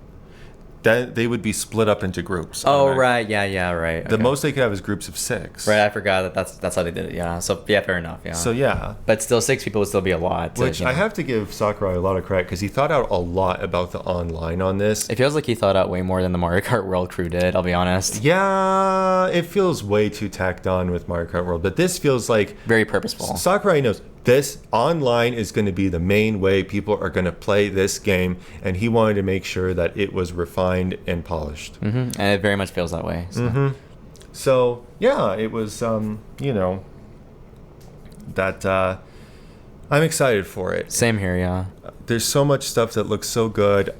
Then they would be split up into groups.
Oh, right. Yeah, right.
The most they could have is groups of 6.
Right, I forgot that's how they did it, yeah. So, yeah, fair enough, yeah.
So, yeah.
But still, 6 people would still be a lot.
Which I have to give Sakurai a lot of credit, because he thought out a lot about the online on this.
It feels like he thought out way more than the Mario Kart World crew did, I'll be honest.
Yeah, it feels way too tacked on with Mario Kart World, but this feels
very purposeful.
Sakurai knows this online is going to be the main way people are going to play this game, and he wanted to make sure that it was refined and polished.
And it very much feels that way. So,
so yeah, it was, that I'm excited for it.
Same here, yeah.
There's so much stuff that looks so good.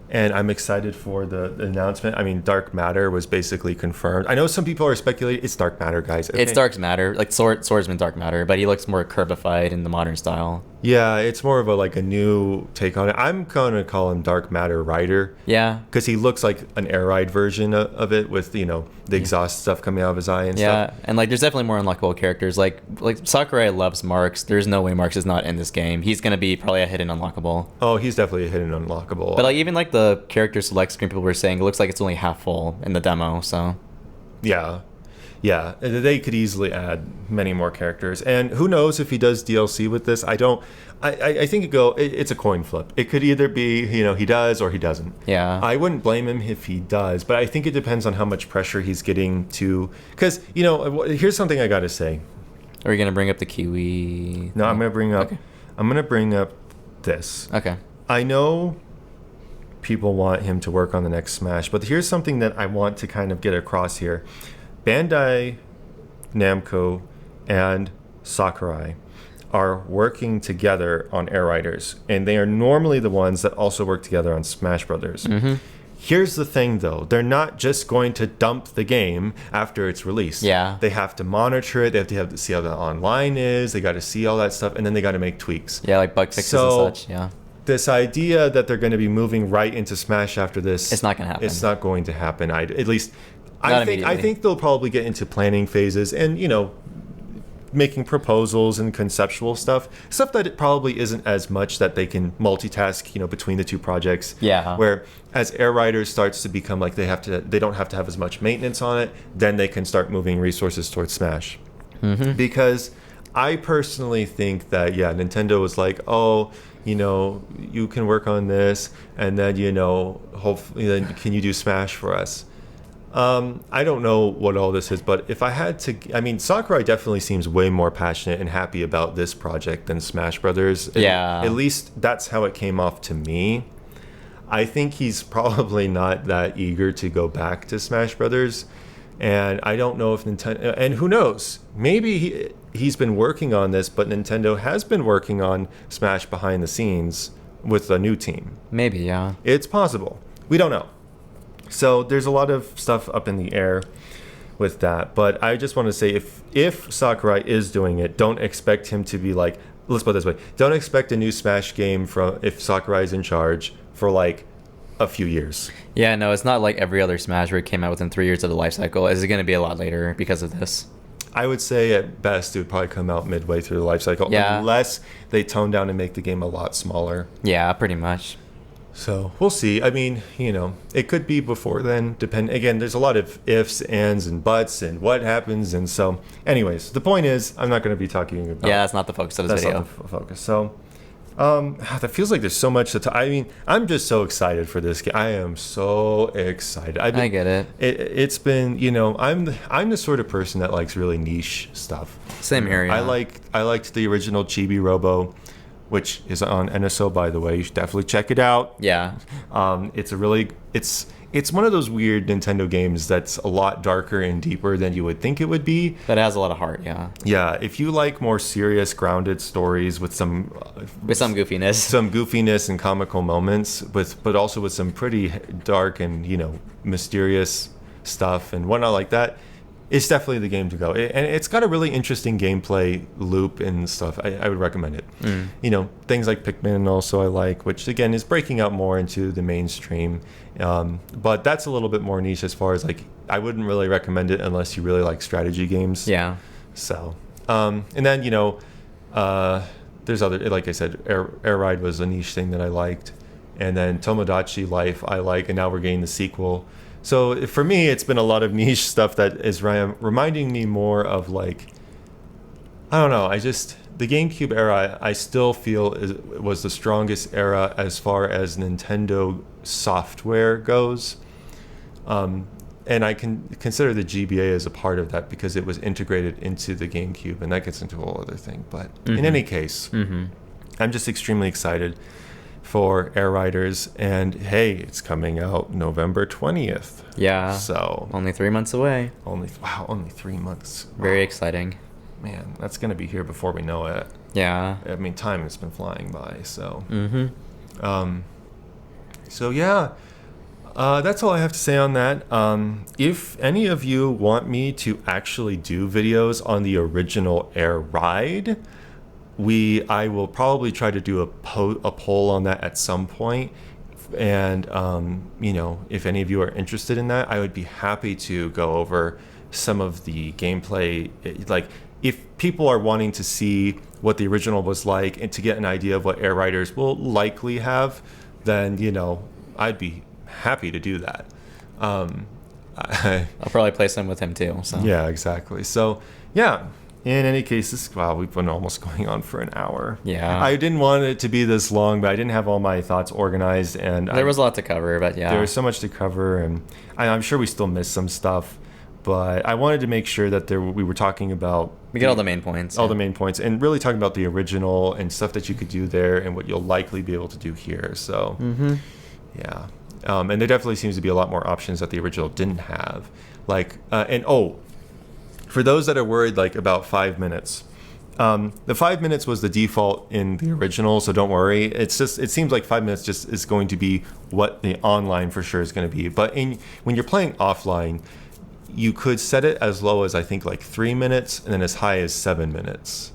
and I'm excited for the announcement. I mean, Dark Matter was basically confirmed. I know some people are speculating it's Dark Matter, guys. Okay?
It's Dark Matter, like Swordsman Dark Matter, but he looks more curbified in the modern style.
Yeah, it's more of a new take on it. I'm gonna call him Dark Matter Rider.
Yeah.
Because he looks like an air ride version of it with the exhaust stuff coming out of his eye and stuff.
Yeah, and like there's definitely more unlockable characters. Like Sakurai loves Marks. There's no way Marks is not in this game. He's gonna be probably a hidden unlockable.
Oh, he's definitely a hidden unlockable.
But like even like the character select screen, people were saying it looks like it's only half full in the demo. So
yeah. Yeah, they could easily add many more characters, and who knows if he does DLC with this? I think it's a coin flip. It could either be he does or he doesn't.
Yeah,
I wouldn't blame him if he does, but I think it depends on how much pressure he's getting to. Because here's something I gotta say.
Are we gonna bring up the Kiwi?
No, I'm gonna bring up.
Okay.
I'm gonna bring up this.
Okay.
I know people want him to work on the next Smash, but here's something that I want to kind of get across here. Bandai Namco and Sakurai are working together on Air Riders, and they are normally the ones that also work together on Smash Brothers.
Mm-hmm.
Here's the thing, though. They're not just going to dump the game after it's released.
Yeah.
They have to monitor it. They have to see how the online is. They got to see all that stuff, and then they got to make tweaks.
Yeah, like bug fixes and such. Yeah.
This idea that they're going to be moving right into Smash after this,
it's not going to happen.
It's not going to happen. At least
Not
I think they'll probably get into planning phases and making proposals and conceptual stuff that it probably isn't as much that they can multitask between the two projects.
Yeah.
Where as Air Riders starts to become like they don't have to have as much maintenance on it, then they can start moving resources towards Smash.
Mm-hmm.
Because I personally think that Nintendo was like, oh, you can work on this, and then hopefully then can you do Smash for us? I don't know what all this is, but if I had to, Sakurai definitely seems way more passionate and happy about this project than Smash Brothers.
Yeah.
At least that's how it came off to me. I think he's probably not that eager to go back to Smash Brothers, and I don't know if Nintendo. And who knows? Maybe he's been working on this, but Nintendo has been working on Smash behind the scenes with a new team.
Maybe, yeah.
It's possible. We don't know. So there's a lot of stuff up in the air with that. But I just want to say if Sakurai is doing it, don't expect him to be like, let's put it this way. Don't expect a new Smash game from if Sakurai is in charge for like a few years.
Yeah, no, it's not like every other Smash where it came out within 3 years of the life cycle. It's going to be a lot later because of this.
I would say at best it would probably come out midway through the life cycle.
Yeah.
Unless they tone down and make the game a lot smaller.
Yeah, pretty much.
So we'll see. It could be before then. Again, there's a lot of ifs, ands, and buts, and what happens. And so, anyways, the point is, I'm not going to be talking about.
Yeah, that's not the focus of this video.
That's not the focus. So, that feels like there's so much to talk. I'm just so excited for this game. I am so excited.
I get it.
It's been, I'm the sort of person that likes really niche stuff.
Same here. Yeah.
I liked the original Chibi Robo, which is on NSO, by the way. You should definitely check it out.
Yeah.
It's one of those weird Nintendo games that's a lot darker and deeper than you would think it would be.
But it has a lot of heart, yeah.
Yeah, if you like more serious, grounded stories with some
goofiness,
and comical moments, but also with some pretty dark and mysterious stuff and whatnot like that, it's definitely the game to go. And it's got a really interesting gameplay loop and stuff. I would recommend it. Things like Pikmin also I like, which again is breaking out more into the mainstream. But that's a little bit more niche as far as like, I wouldn't really recommend it unless you really like strategy games.
Yeah.
So, and then, there's other, like I said, Air Ride was a niche thing that I liked. And then Tomodachi Life I like, and now we're getting the sequel. So for me, it's been a lot of niche stuff that is reminding me more of like, I don't know. The GameCube era, I still feel was the strongest era as far as Nintendo software goes. And I can consider the GBA as a part of that because it was integrated into the GameCube, and that gets into a whole other thing. But in any case, I'm just extremely excited for Air Riders, and hey, it's coming out November 20th.
Yeah.
So
only 3 months away.
Only 3 months.
Very exciting.
Man, that's gonna be here before we know it.
Yeah.
Time has been flying by. So. So yeah, that's all I have to say on that. If any of you want me to actually do videos on the original Air Ride, I will probably try to do a poll on that at some point. And if any of you are interested in that, I would be happy to go over some of the gameplay. Like, if people are wanting to see what the original was like and to get an idea of what Air Riders will likely have, then I'd be happy to do that.
I'll probably play some with him too. So
yeah, exactly. So yeah. In any case, we've been almost going on for an hour.
Yeah.
I didn't want it to be this long, but I didn't have all my thoughts organized, and
there was a lot to cover. But yeah,
there was so much to cover, and I'm sure we still missed some stuff. But I wanted to make sure that we were talking about
we get all the main points,
the main points, and really talking about the original and stuff that you could do there, and what you'll likely be able to do here. So yeah, and there definitely seems to be a lot more options that the original didn't have. For those that are worried about 5 minutes, the 5 minutes was the default in the original, so don't worry. It seems like 5 minutes just is going to be what the online for sure is going to be. But when you're playing offline, you could set it as low as I think 3 minutes, and then as high as 7 minutes.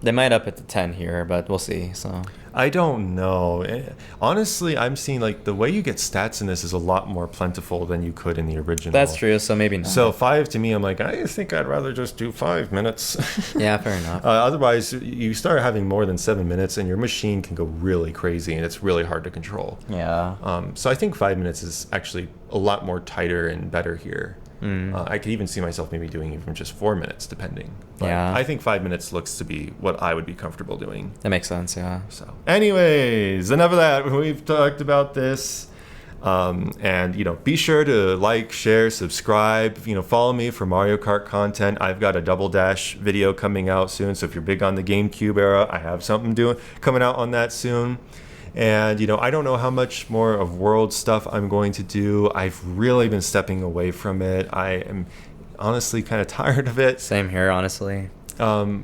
They might up it to 10 here, but we'll see. So
I don't know. Honestly, I'm seeing the way you get stats in this is a lot more plentiful than you could in the original.
That's true. So maybe not.
So 5 to me, I'm I think I'd rather just do 5 minutes.
Yeah, fair enough.
Otherwise, you start having more than 7 minutes, and your machine can go really crazy, and it's really hard to control.
Yeah.
So I think 5 minutes is actually a lot more tighter and better here. I could even see myself maybe doing even just 4 minutes, depending. But
yeah.
I think 5 minutes looks to be what I would be comfortable doing.
That makes sense, yeah.
So, anyways, enough of that. We've talked about this. And be sure to like, share, subscribe. Follow me for Mario Kart content. I've got a Double Dash video coming out soon. So if you're big on the GameCube era, I have something coming out on that soon. And I don't know how much more of world stuff I'm going to do. I've really been stepping away from it. I am honestly kind of tired of it.
Same here, honestly.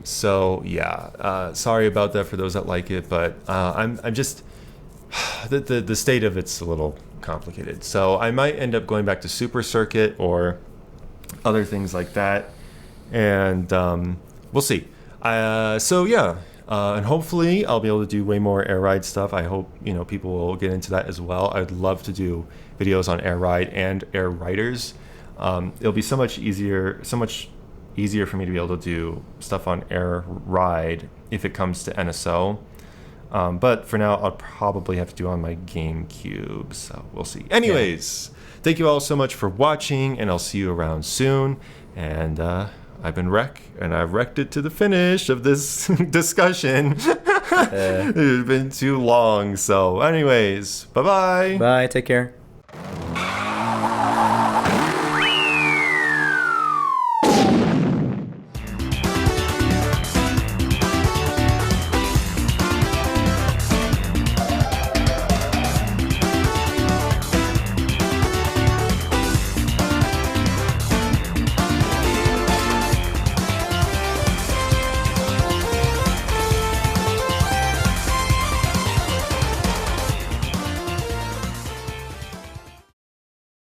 So yeah, sorry about that for those that like it, but I'm just the state of it's a little complicated. So I might end up going back to Super Circuit or other things like that, and we'll see. So yeah. And hopefully I'll be able to do way more Air Ride stuff. I hope people will get into that as well. I'd love to do videos on Air Ride and Air Riders. It'll be so much easier for me to be able to do stuff on Air Ride if it comes to NSO. But for now, I'll probably have to do on my GameCube. So we'll see. Anyways, Thank you all so much for watching, and I'll see you around soon. And I've been Rec, and I've wrecked it to the finish of this discussion. It's been too long. So anyways, bye-bye.
Bye. Take care.